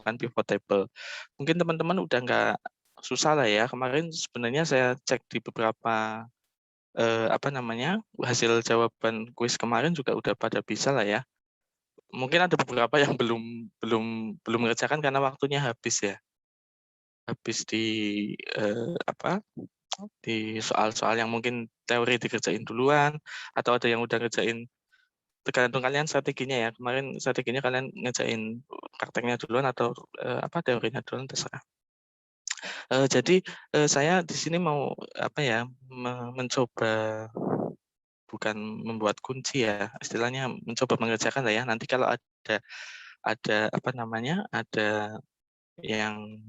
menggunakan pivot table. Mungkin teman-teman udah nggak susah lah ya. Kemarin sebenarnya saya cek di beberapa hasil jawaban kuis kemarin juga udah pada bisa lah ya. Mungkin ada beberapa yang belum belum belum mengerjakan karena waktunya habis ya. Habis di di soal-soal yang mungkin teori dikerjain duluan atau ada yang udah ngerjain, tergantung kalian strateginya ya. Kemarin strateginya kalian ngerjain prakteknya duluan atau teorinya duluan, terserah. Jadi saya di sini mau mencoba, bukan membuat kunci ya, istilahnya mencoba mengerjakan lah ya. Nanti kalau ada yang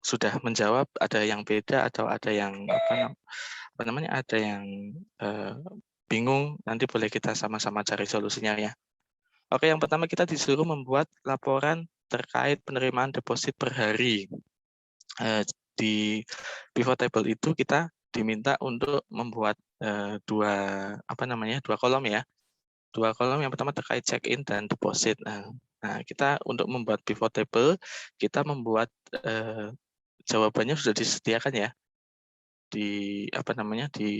sudah menjawab, ada yang beda atau ada yang ada yang eh, bingung, nanti boleh kita sama-sama cari solusinya ya. Oke, yang pertama kita disuruh membuat laporan terkait penerimaan deposit per hari. Di pivot table itu kita diminta untuk membuat dua kolom ya. Dua kolom, yang pertama terkait check-in dan deposit. Nah, kita untuk membuat pivot table, kita membuat jawabannya sudah disediakan ya di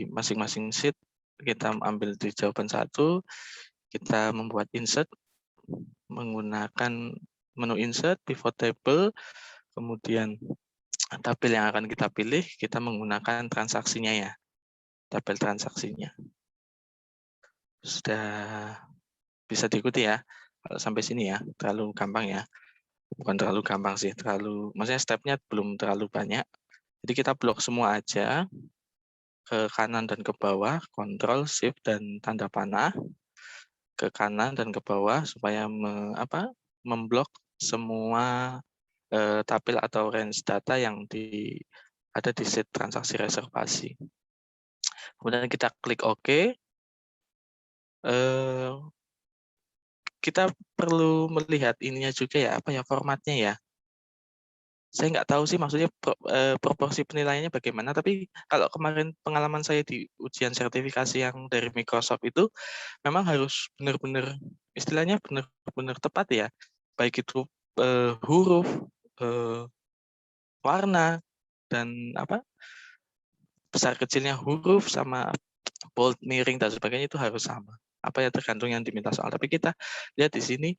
masing-masing sheet. Kita ambil di jawaban 1, kita membuat insert menggunakan menu insert, pivot table, kemudian tabel yang akan kita pilih, kita menggunakan transaksinya ya, tabel transaksinya. Sudah bisa diikuti ya, kalau sampai sini ya, terlalu gampang ya. Bukan terlalu gampang sih, maksudnya stepnya belum terlalu banyak. Jadi kita blok semua aja, ke kanan dan ke bawah, Ctrl, Shift, dan tanda panah, ke kanan dan ke bawah supaya memblok semua tabel atau range data yang ada di sheet transaksi reservasi. Kemudian kita klik OK. Kita perlu melihat ininya juga ya, formatnya ya. Saya nggak tahu sih maksudnya proporsi penilaiannya bagaimana, tapi kalau kemarin pengalaman saya di ujian sertifikasi yang dari Microsoft itu memang harus benar-benar, istilahnya benar-benar tepat ya, baik itu huruf, warna, dan besar kecilnya huruf sama bold, miring, dan sebagainya itu harus sama. Tergantung yang diminta soal. Tapi kita lihat di sini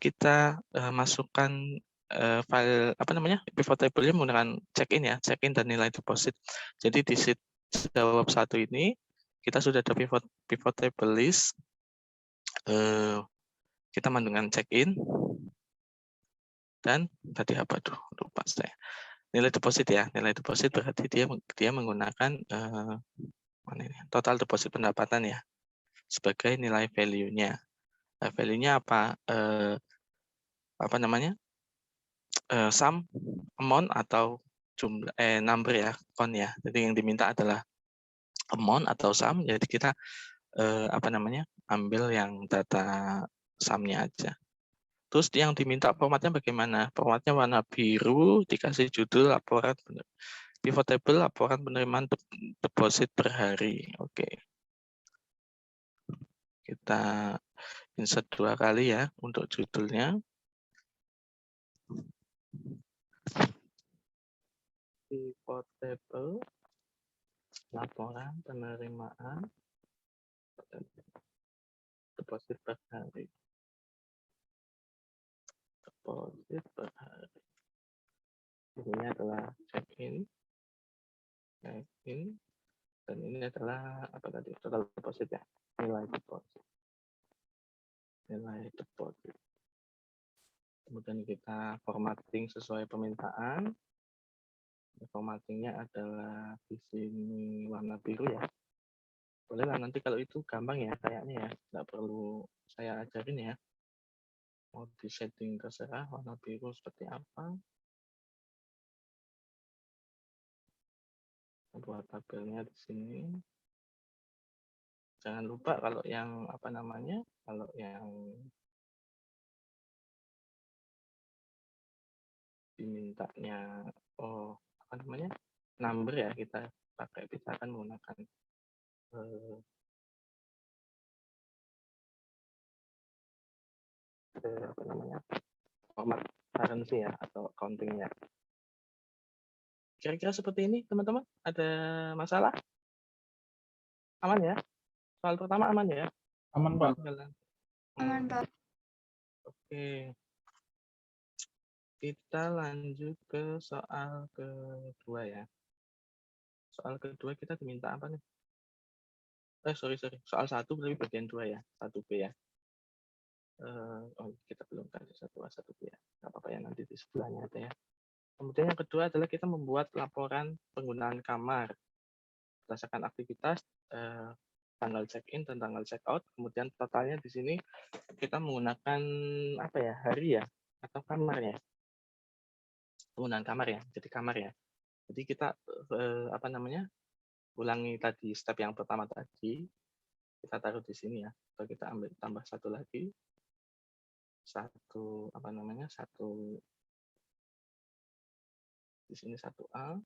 kita masukkan file pivot table-nya menggunakan check-in ya, check-in dan nilai deposit. Jadi di sheet jawab 1 ini kita sudah ada pivot table list. Kita menggunakan check-in dan tadi lupa saya. Nilai deposit ya, nilai deposit berarti dia menggunakan total deposit pendapatan ya sebagai nilai value-nya. Value-nya sum, amount, atau jumlah number ya, count ya. Jadi yang diminta adalah amount atau sum. Jadi kita ambil yang data sum-nya aja. Terus yang diminta formatnya bagaimana? Formatnya warna biru, dikasih judul laporan pivot table laporan penerimaan deposit per hari. Oke. Kita insert 2 kali ya untuk judulnya. Pivot table laporan penerimaan deposit per hari. Deposit per hari. Ini adalah check-in, dan ini adalah total deposit ya, nilai deposit. Kemudian kita formatting sesuai permintaan. Formattingnya adalah di sini warna biru ya. Boleh lah nanti kalau itu gampang ya kayaknya ya, nggak perlu saya ajarin ya. Mau di setting terserah warna biru seperti apa. Buat tabelnya di sini. Jangan lupa kalau yang kalau yang dimintanya number ya, kita akan menggunakan apa namanya, format currency ya atau accounting-nya. Kira-kira seperti ini teman-teman, ada masalah? Aman ya? Soal pertama aman ya? Aman, Pak. Aman, Pak. Oke. Kita lanjut ke soal kedua ya. Soal kedua kita diminta apa nih? Sorry. Soal 1 berarti bagian 2 ya. 1B ya. Kita belum kasih 1A, 1B ya. Nggak apa-apa ya, nanti di sebelahnya ada ya. Kemudian yang kedua adalah kita membuat laporan penggunaan kamar. Berdasarkan aktivitas, tanggal check-in dan tanggal check-out. Kemudian totalnya di sini kita menggunakan apa ya, hari ya? Atau kamar ya? Penggunaan kamar ya, jadi kamar ya. Jadi kita apa namanya, ulangi tadi step yang pertama tadi, kita taruh di sini ya. Atau kita ambil tambah satu lagi, satu apa namanya, satu di sini 1A,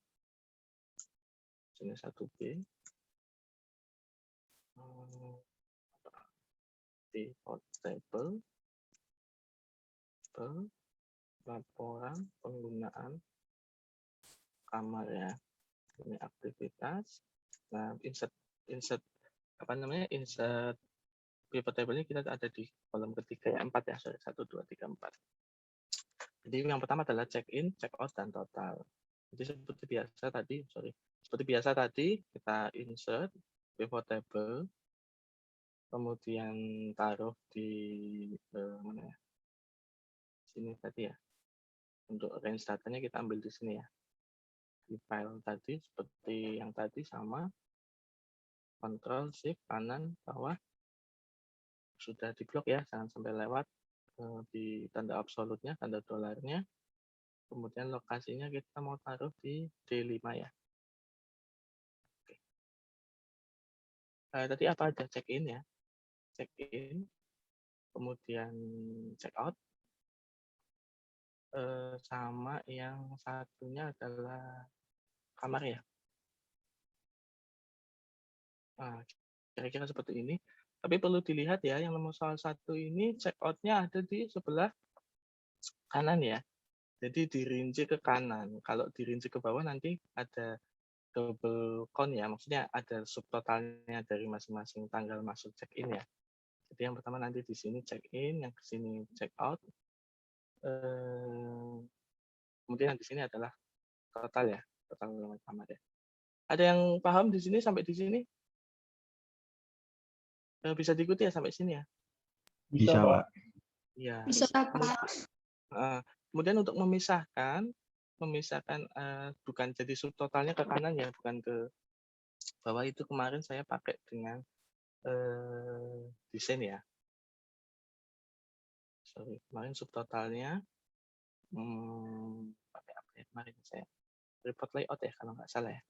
sini 1B, pivot table, laporan penggunaan kamar ya. Ini aktivitas. Nah, insert apa namanya, insert pivot table-nya kita ada di kolom ketiga ya, 4 ya, sorry, 1, 2, 3, 4. Jadi yang pertama adalah check-in, check-out, dan total. Jadi seperti biasa tadi kita insert pivot table, kemudian taruh di mana ya? Sini tadi ya. Untuk range datanya kita ambil di sini ya. Di file tadi seperti yang tadi sama. Control Shift kanan bawah. Sudah diblok ya, jangan sampai lewat di tanda absolutnya, tanda dolarnya. Kemudian lokasinya kita mau taruh di D5 ya. Oke. Tadi apa aja? Check-in ya. Check-in, kemudian check-out, sama yang satunya adalah kamar ya. Nah, kira-kira seperti ini. Tapi perlu dilihat ya, yang nomor soal 1 ini check-out-nya ada di sebelah kanan ya. Jadi dirinci ke kanan. Kalau dirinci ke bawah nanti ada double count ya, maksudnya ada subtotalnya dari masing-masing tanggal masuk check-in ya. Jadi yang pertama nanti di sini check-in, yang ke sini check-out. Kemudian yang di sini adalah total ya, total kamar ya. Ada yang paham di sini sampai di sini? Bisa diikuti ya sampai sini ya? Bisa, Pak. Iya. Bisa, Pak. Kemudian untuk memisahkan bukan jadi subtotalnya ke kanan ya, bukan ke bawah, itu kemarin saya pakai dengan desain ya. Sorry, kemarin subtotalnya pakai apa ya kemarin saya? Report layout ya kalau nggak salah ya.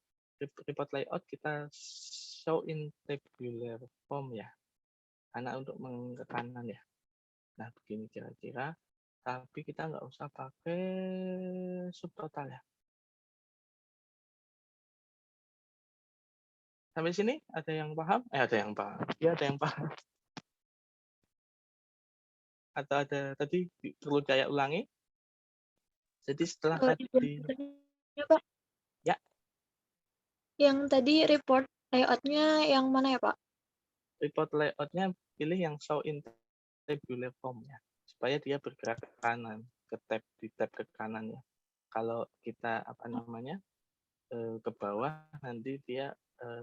Report layout kita show in tabular form ya. Karena untuk ke kanan ya. Nah, begini kira-kira. Tapi kita nggak usah pakai subtotal ya. Sampai sini ada yang paham? Ada yang paham. Ya, ada yang paham. Atau ada tadi perlu saya ulangi? Jadi setelah tadi Ya, Pak. ya. Yang tadi report layout-nya yang mana ya, Pak? Report layout-nya pilih yang show in tabular form ya. Supaya dia bergerak ke kanan, di tab ke kanan ya. Kalau kita apa namanya? Ke bawah nanti dia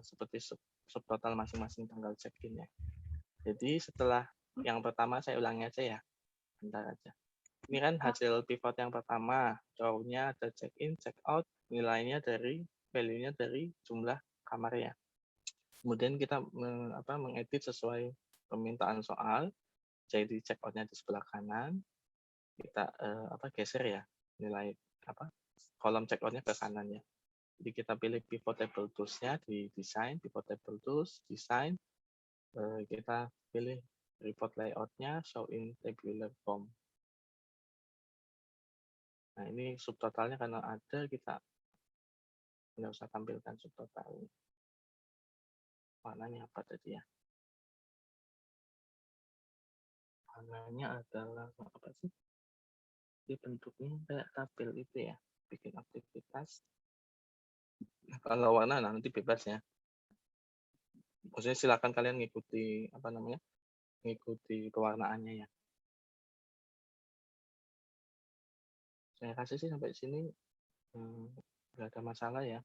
seperti subtotal masing-masing tanggal check-in ya. Jadi setelah yang pertama saya ulangi aja ya. Bentar aja. Ini kan hasil pivot yang pertama, row-nya ada check-in, check-out, nilainya dari value-nya dari jumlah kamar ya. Kemudian kita mengedit sesuai permintaan soal. Jadi check-out-nya di sebelah kanan, kita geser ya nilai kolom check-out-nya ke kanan ya. Jadi kita pilih pivot table tools-nya di desain, pivot table tools, desain, kita pilih report layout-nya, show in tabular form. Nah, ini subtotalnya karena ada, kita nggak usah tampilkan subtotal. Warnanya apa tadi ya? Warnanya adalah apa sih? Dia bentuknya kayak tabel itu ya. Bikin aktivitas. Nah, kalau warna nanti bebas ya. Maksudnya silakan kalian ngikuti apa namanya? Ngikuti pewarnaannya ya. Saya kasih sih sampai sini nggak ada masalah ya.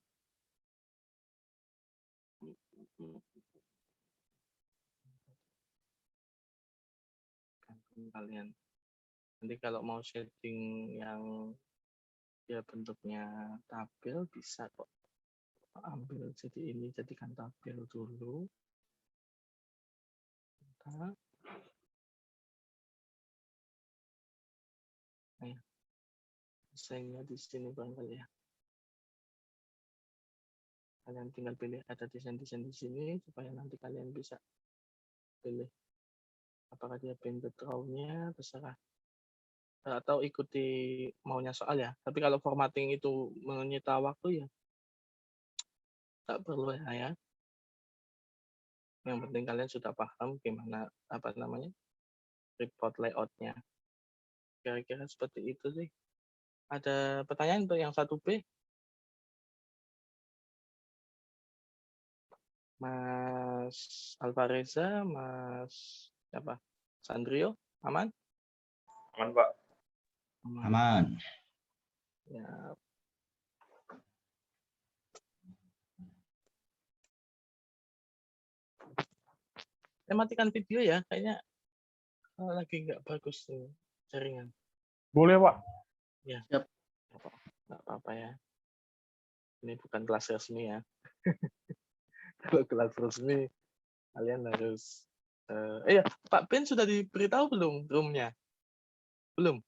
Kalian nanti kalau mau setting yang ya bentuknya tabel bisa kok, ambil jadi ini, jadikan tabel dulu. Nah, desainnya di sini barangkali ya. Kalian tinggal pilih ada desain-desain di sini supaya nanti kalian bisa pilih apakah dia painted draw-nya, terserah. Atau ikuti maunya soal ya. Tapi kalau formatting itu menyita waktu ya tak perlu ya. Yang penting kalian sudah paham gimana apa namanya report layoutnya. Kira-kira seperti itu sih. Ada pertanyaan untuk yang 1B? Mas Alvareza, Mas siapa? Sandrio, aman? Aman, Pak. Aman. Ya. Saya matikan video ya, kayaknya lagi nggak bagus tuh jaringan. Boleh, Pak. Ya. Siap. Nggak apa-apa ya. Ini bukan kelas resmi ya. Kalau kelas resmi, kalian harus ya, Pak Ben sudah diberitahu belum room-nya? Belum?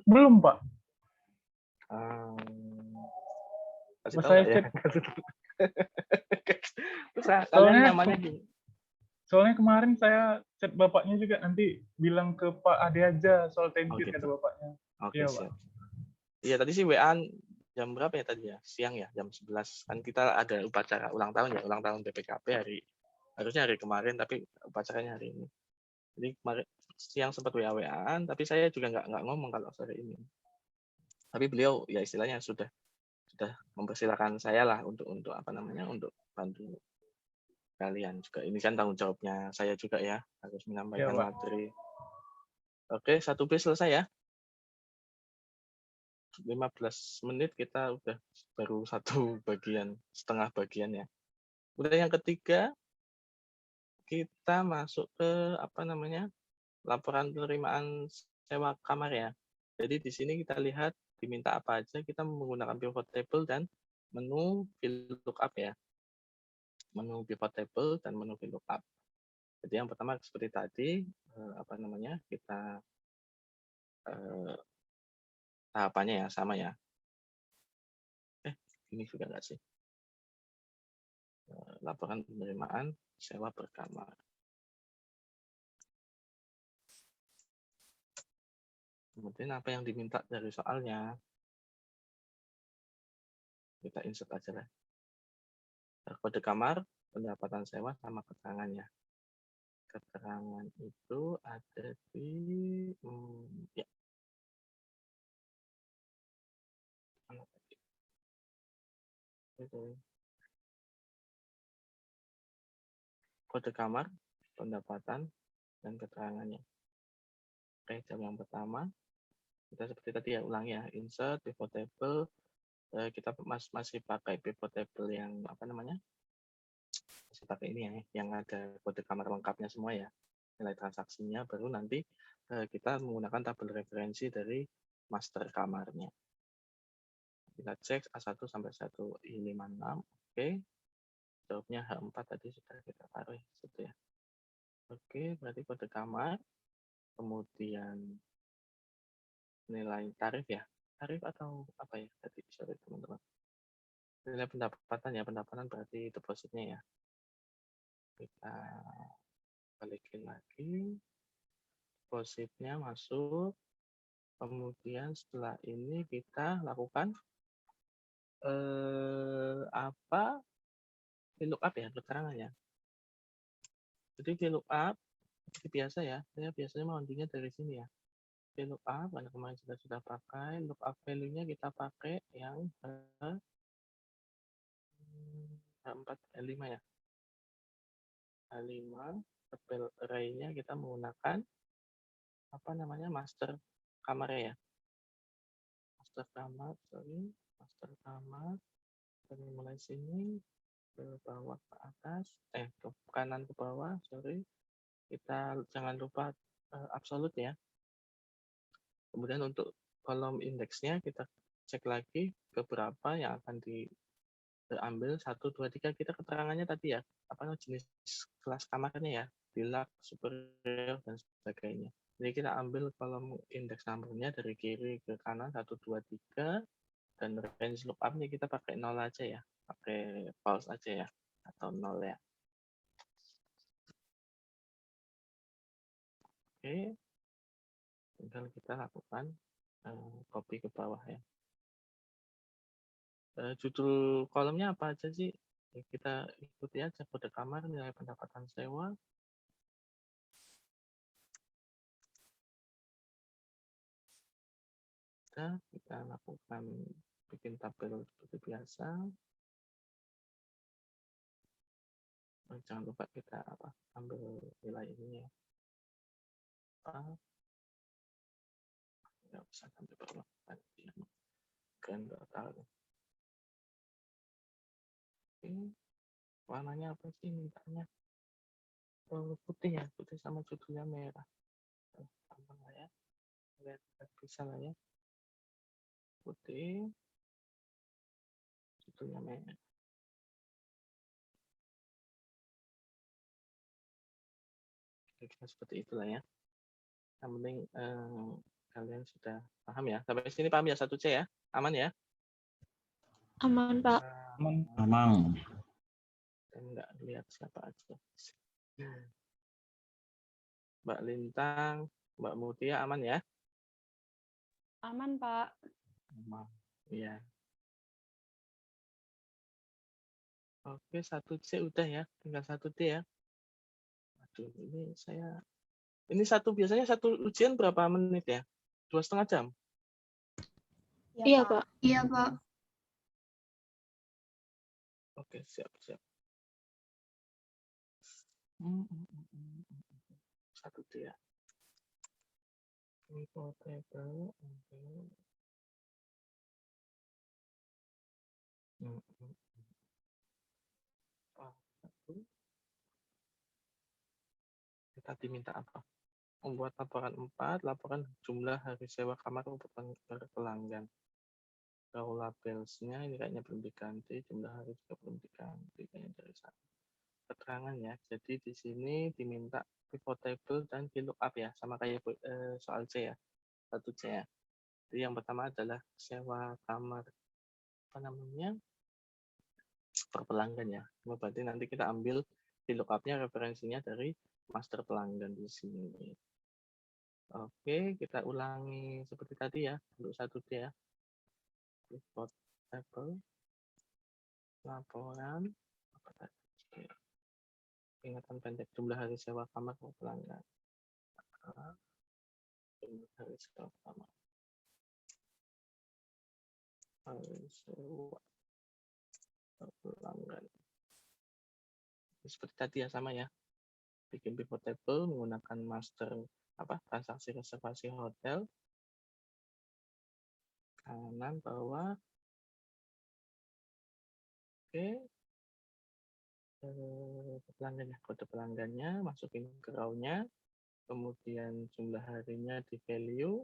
Belum, Pak. Kasih tahu Saya nggak ya? chat. Terus kalian namanya gimana? Soalnya kemarin saya chat bapaknya juga, nanti bilang ke Pak Ade aja soal Oh, template, gitu. kata bapaknya. Oke, Iya, siap. Pak. Iya, tadi sih WA jam berapa ya tadi ya? Siang ya, jam 11. Kan kita ada upacara ulang tahun ya, ulang tahun BPKP harusnya hari kemarin, tapi upacaranya hari ini. Jadi kemarin siang sempat WA-WAan, tapi saya juga nggak ngomong kalau sore ini. Tapi beliau ya istilahnya sudah mempersilahkan saya lah untuk apa namanya, untuk bantu kalian juga. Ini kan tanggung jawabnya saya juga ya, harus menyampaikan Iya, Pak. materi. Oke, 1B selesai ya. 15 menit kita udah baru setengah bagian ya. Udah yang ketiga, kita masuk ke apa namanya, laporan penerimaan sewa kamar ya. Jadi di sini kita lihat diminta apa aja, kita menggunakan pivot table dan menu VLOOKUP ya. Menu pivot table dan menu VLOOKUP. Jadi yang pertama seperti tadi, apa namanya, kita tahapannya ya sama ya. Ini juga enggak sih. Laporan penerimaan sewa per kamar. Kemudian apa yang diminta dari soalnya, kita insert aja lah. Kode kamar, pendapatan sewa, sama keterangannya. Keterangan itu ada di ya. Kode kamar, pendapatan, dan keterangannya. Oke, jam yang pertama kita seperti tadi ya, ulang ya, insert pivot table. Kita masih pakai pivot table yang apa namanya, masih pakai ini ya, yang ada kode kamar lengkapnya semua ya, nilai transaksinya, baru nanti kita menggunakan tabel referensi dari master kamarnya. Kita cek A1 sampai 1I56, oke. Jawabnya H4 tadi sudah kita taruh situ ya. Oke, berarti kode kamar, kemudian nilai tarif ya. Tarif atau apa ya tadi, sorry teman-teman. Nilai pendapatan ya, pendapatan berarti depositnya ya. Kita balikin lagi. Depositnya masuk. Kemudian setelah ini kita lakukan VLOOKUP ya, keterangannya. Jadi VLOOKUP seperti biasa ya, saya biasanya mountingnya dari sini ya. Oke, lookup, karena kemarin sudah pakai, lookup value-nya kita pakai yang H4, H5 ya. H5, tabel array-nya kita menggunakan apa namanya, master kamar ya. Master kamar, master kamar, dari mulai sini ke bawah ke atas, ke kanan ke bawah, kita jangan lupa absolut ya. Kemudian untuk kolom indeksnya kita cek lagi ke berapa yang akan diambil 1, 2, 3, kita keterangannya tadi ya, apa jenis kelas kamarnya ya, deluxe, superior, dan sebagainya. Jadi kita ambil kolom indeks numbernya dari kiri ke kanan 1, 2, 3, dan range lookupnya kita pakai 0 aja ya, pakai false aja ya, atau 0 ya. Oke, tinggal kita lakukan copy ke bawah ya. Judul kolomnya apa aja sih? Ya, kita ikuti aja, kode kamar, nilai pendapatan sewa. Kita lakukan bikin tabel seperti biasa. Jangan lupa kita ambil nilai ini ya. Nggak usah sampai bawah. Grand total. Oke. Warnanya apa sih mintanya? Putih ya, putih sama judulnya merah. Gampang lah ya. Lihat bisa lah ya. Putih, judulnya merah. Kira-kira seperti itulah ya. Yang penting kalian sudah paham ya. Sampai sini paham ya 1C ya? Aman ya? Aman, Pak. Aman. Saya nggak lihat siapa aja. Mbak Lintang, Mbak Mutia aman ya? Aman, Pak. Aman. Iya. Oke, 1C udah ya. Tinggal 1D ya. Aduh, biasanya satu ujian berapa menit ya? 2,5 jam? Iya, Pak. Iya, Pak. Oke, siap. Satu D ya. Info table. Kita diminta apa? Membuat laporan 4, laporan jumlah hari sewa kamar per pelanggan. Kalau labelsnya ini kayaknya belum diganti, jumlah hari juga belum diganti, kayaknya dari sana. Keterangan ya, jadi di sini diminta pivot table dan VLOOKUP ya, sama kayak soal C ya, 1C ya. Jadi yang pertama adalah sewa kamar, apa namanya, per pelanggan ya. Berarti nanti kita ambil VLOOKUP-nya referensinya dari master pelanggan di sini. Oke, kita ulangi seperti tadi ya, untuk 1D ya. Pivot table, laporan, apa tadi? Ingatan pendek jumlah hari sewa kamar per pelanggan. Jumlah hari sewa kamar. Hari sewa pelanggan. Seperti tadi ya, sama ya. Bikin pivot table menggunakan master transaksi reservasi hotel. Kanan bawah. Oke. Pelanggannya, kode pelanggannya masukin ke row-nya. Kemudian jumlah harinya di value.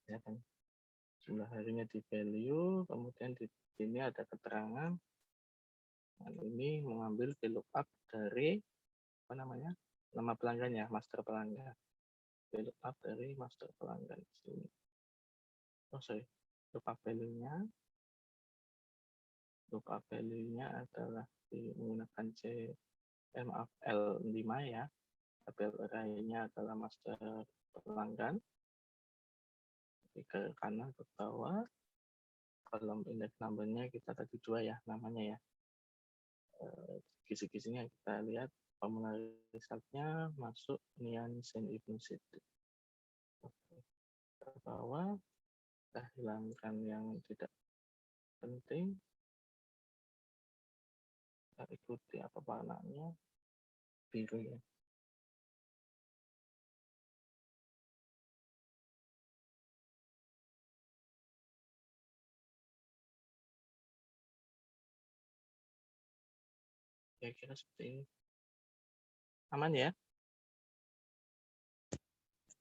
Ya kan? Jumlah harinya di value, kemudian di sini ada keterangan. Nah, ini mengambil VLOOKUP dari nama pelanggannya, master pelanggan. VLOOKUP dari master pelanggan di sini. Lookup value-nya adalah menggunakan L5 ya. Tabel array-nya adalah master pelanggan. Ke kanan ke bawah. Kolom index number-nya kita tadi 2 ya namanya ya. Kisi-kisinya kita lihat formula resultnya masuk Nian Saint Ibn Siti. Oke. Ke bawah, kita hilangkan yang tidak penting. Kita ikuti apa warnanya, biru ya. Kira-kira seperti ini. Aman ya?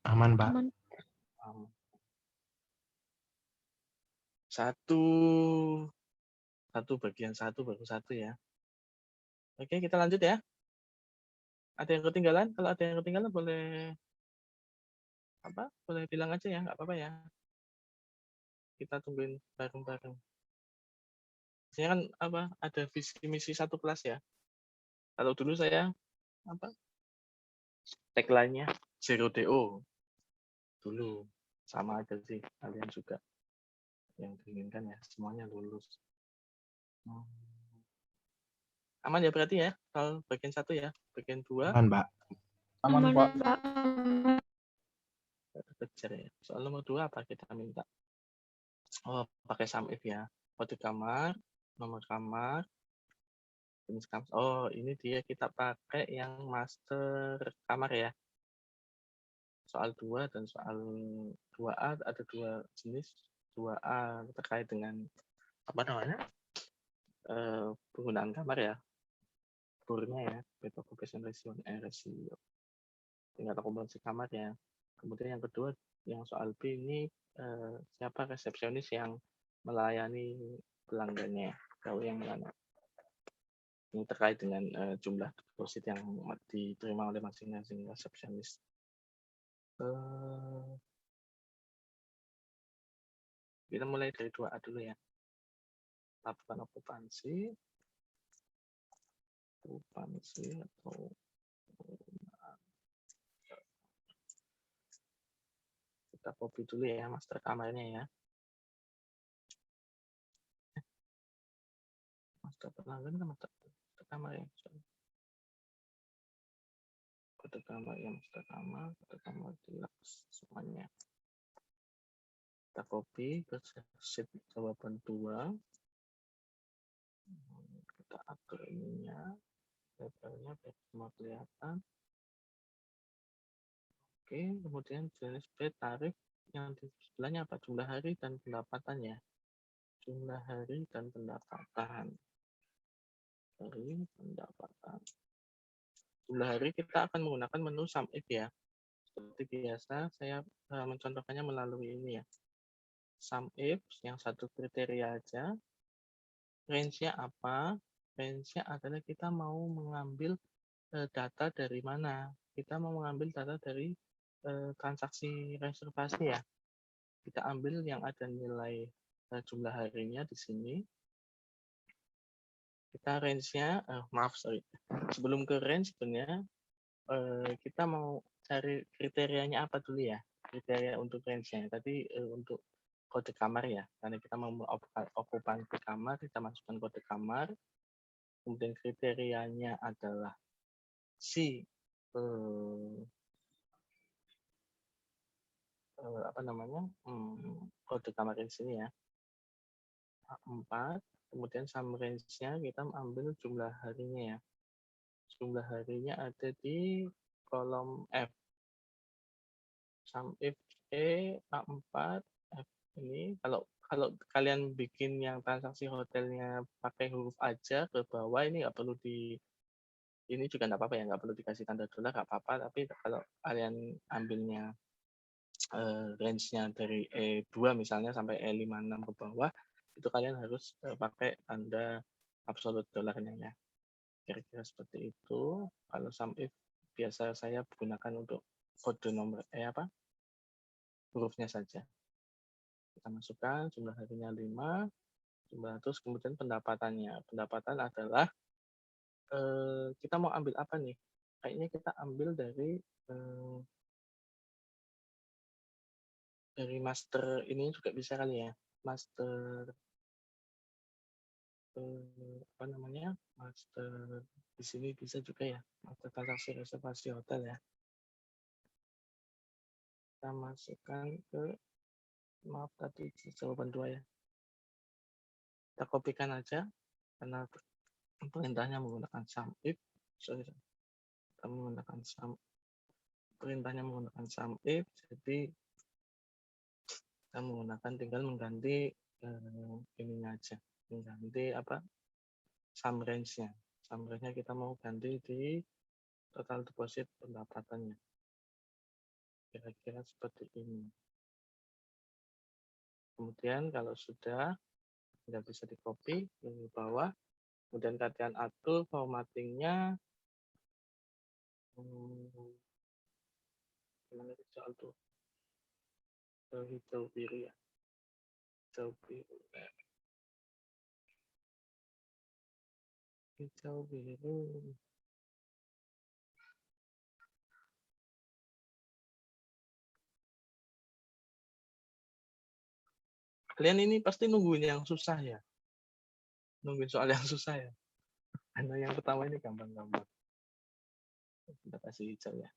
Aman, Pak. Aman. Aman. Satu bagian satu baru satu ya. Oke, kita lanjut ya. Ada yang ketinggalan? Kalau ada yang ketinggalan boleh boleh bilang aja ya, nggak apa-apa ya. Kita tungguin bareng-bareng. Biasanya kan ada visi misi satu kelas ya. Kalau dulu saya tagline-nya 0DO dulu, sama aja sih, kalian juga yang diinginkan ya semuanya lulus. Aman ya berarti ya, kalau bagian 1 ya, bagian 2 Aman, Pak. Aman, Pak. Pak. kejar ya. Soal nomor 2 apa kita minta? Oh, pakai sum if ya. Kode kamar, nomor kamar, jenis kamar. Oh, ini dia kita pakai yang master kamar ya. Soal 2 dan soal 2A ada 2 jenis. 2A terkait dengan penggunaan kamar ya. Burnya ya, bed occupation ratio, ratio. Tingkat okupansi kamar ya. Kemudian yang kedua, yang soal B ini siapa resepsionis yang melayani pelanggannya, pegawai yang melayani. Ini terkait dengan jumlah deposit yang diterima oleh masing-masing resepsionis. Kita mulai dari 2A dulu ya. Laporan okupansi atau kita copy dulu ya master kamarnya ya. Master pelanggan kan master kamar ya. Kode kamar ya, master kamar, kode kamar deluxe semuanya. Kita copy ke sheet jawaban 2. Kita atur ininya, labelnya biar semua kelihatan. Oke, kemudian jenis B tarif yang di sebelahnya apa? Jumlah hari dan pendapatan ya. Jumlah hari dan pendapatan. Hari pendapatan. Jumlah hari kita akan menggunakan menu sum if ya. Seperti biasa saya mencontohkannya melalui ini ya. Sum if yang satu kriteria aja. Range-nya apa? Range-nya adalah kita mau mengambil data dari mana? Kita mau mengambil data dari transaksi reservasi ya. Kita ambil yang ada nilai jumlah harinya di sini. Kita range-nya, sebelum ke range sebenarnya kita mau cari kriterianya apa dulu ya? Kriteria untuk range-nya. Tadi untuk kode kamar ya, karena kita mau okupansi kamar, kita masukkan kode kamar. Kemudian kriterianya adalah si kode kamar di sini ya, 4. Kemudian sum range-nya kita ambil jumlah harinya ya. Jumlah harinya ada di kolom F. Sum if E A4 F ini kalau kalian bikin yang transaksi hotelnya pakai huruf aja ke bawah, ini nggak perlu ini juga nggak apa-apa ya, nggak perlu dikasih tanda dolar nggak apa-apa. Tapi kalau kalian ambilnya range-nya dari E2 misalnya sampai E56 ke bawah, itu kalian harus pakai tanda absolute dolarnya ya. Kira-kira seperti itu. Kalau sum if biasa saya gunakan untuk kode nomor hurufnya saja. Kita masukkan jumlah harinya 5, terus kemudian pendapatannya. Pendapatan adalah kita mau ambil apa nih? Kayaknya kita ambil dari master ini juga bisa kali ya. Master apa namanya, master di sini bisa juga ya, master transaksi reservasi hotel ya. Kita masukkan ke, maaf tadi jawaban 2 ya. Kita kopikan aja karena perintahnya menggunakan sum if. Kita menggunakan perintahnya menggunakan sum if, jadi kita menggunakan tinggal mengganti ininya aja, mengganti apa, sum range-nya. Sum range-nya kita mau ganti di total deposit pendapatannya. Kira-kira seperti ini. Kemudian kalau sudah, nggak bisa di copy ke bawah, kemudian kalian atur formattingnya. Gimana sih soal tuh? Hijau biru ya. Hijau biru. Hijau biru. Kalian ini pasti nungguin yang susah ya. Nungguin soal yang susah ya. Karena yang pertama ini gampang-gampang. Kita kasih hijau ya.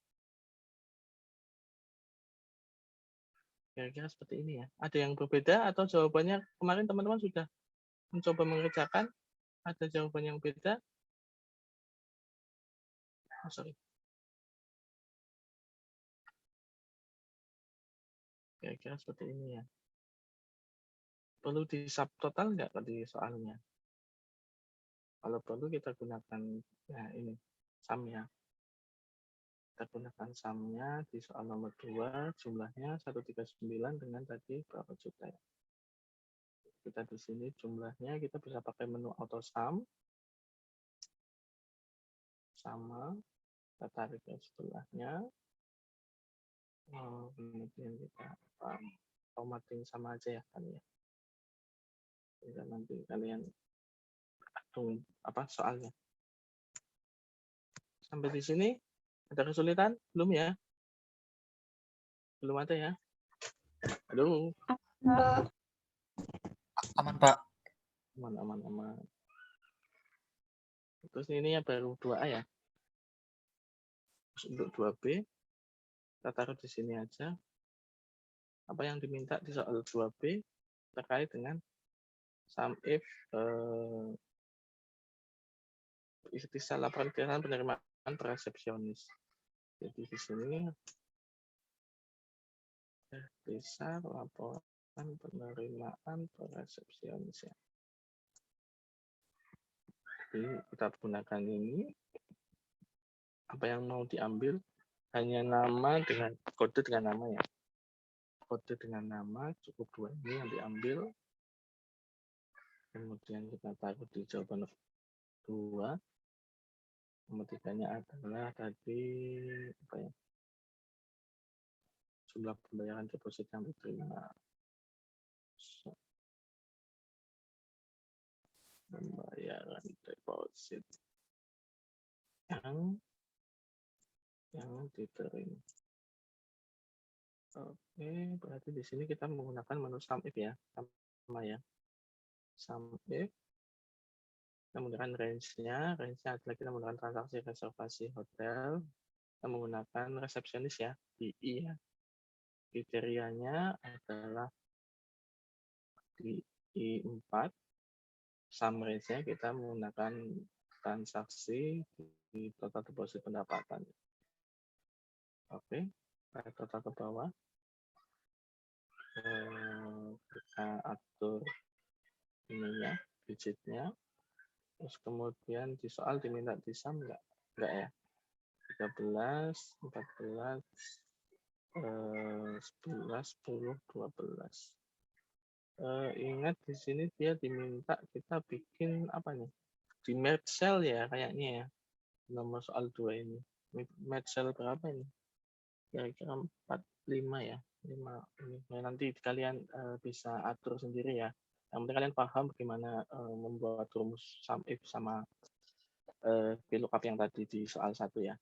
Kira-kira seperti ini ya. Ada yang berbeda atau jawabannya kemarin teman-teman sudah mencoba mengerjakan? Ada jawaban yang beda? Oh, sorry. Kira-kira seperti ini ya. Perlu di subtotal nggak tadi soalnya? Kalau perlu kita gunakan ya ini sum ya. Kita gunakan sumnya di soal nomor 2, jumlahnya 139 dengan tadi berapa juta ya. Kita di sini jumlahnya kita bisa pakai menu auto sum. Sama, kita tarik ke sebelahnya. Kemudian kita formatting sama aja ya kan ya. Tinggal nanti kalian hitung apa soalnya. Sampai di sini ada kesulitan? Belum ya? Belum ada ya? Halo? Aman, Pak. Aman. Terus ini ya baru 2A ya. Terus untuk 2B, kita taruh di sini aja. Apa yang diminta di soal 2B terkait dengan sum if ikhtisar laporan keuangan penerimaan resepsionis. Jadi di sini ikhtisar laporan penerimaan resepsionis ya. Jadi kita gunakan ini. Apa yang mau diambil hanya nama dengan kode dengan nama ya. Kode dengan nama cukup 2 ini yang diambil. Kemudian kita taruh di jawaban 2. Nomor 3-nya adalah tadi apa ya? Jumlah pembayaran deposit yang diterima. Pembayaran deposit yang diterima. Oke, berarti di sini kita menggunakan menu sum if ya, sama ya. Sum if. Kita menggunakan range-nya adalah kita menggunakan transaksi reservasi hotel. Kita menggunakan resepsionis ya, DI ya. Kriterianya adalah DI 4. Sum range-nya kita menggunakan transaksi di total deposit pendapatan. Oke, kita total ke bawah. Kita atur ininya, digitnya. Terus kemudian di soal diminta di sum enggak ya? 13, 14, 11, 10, 12. Ingat di sini dia diminta kita bikin apa nih? Di merge cell ya kayaknya ya. Nomor soal 2 ini. Merge cell berapa ini? Kira-kira 45 ya. 5 ini. Nah, nanti kalian bisa atur sendiri ya. Yang penting kalian paham bagaimana membuat rumus sum if sama VLOOKUP yang tadi di soal 1 ya.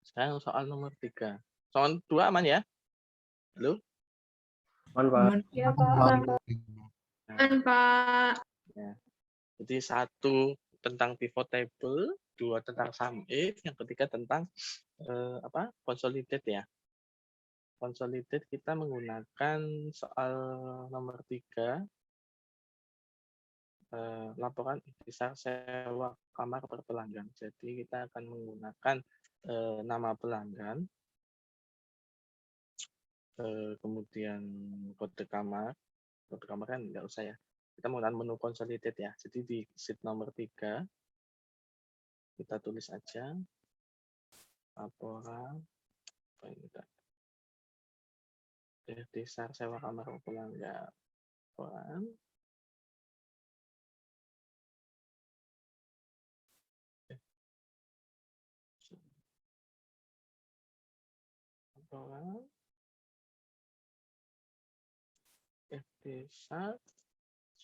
Sekarang soal nomor 3. Soal 2 aman ya? Halo? Aman, Pak. Iya, Pak. Aman, Pak. Ya. Jadi 1 tentang pivot table, 2 tentang sum if, yang ketiga tentang consolidate ya. Consolidate kita menggunakan soal nomor 3, laporan ikhtisar sewa kamar per pelanggan. Jadi kita akan menggunakan nama pelanggan, kemudian kode kamar kan nggak usah ya. Kita menggunakan menu consolidate ya. Jadi di sheet nomor 3 kita tulis aja laporan ikhtisar sewa kamar per pelanggan. Laporan ikhtisar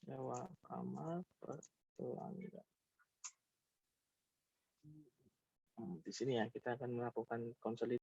sewa kamar per pelanggan. Di sini ya kita akan melakukan konsolidasi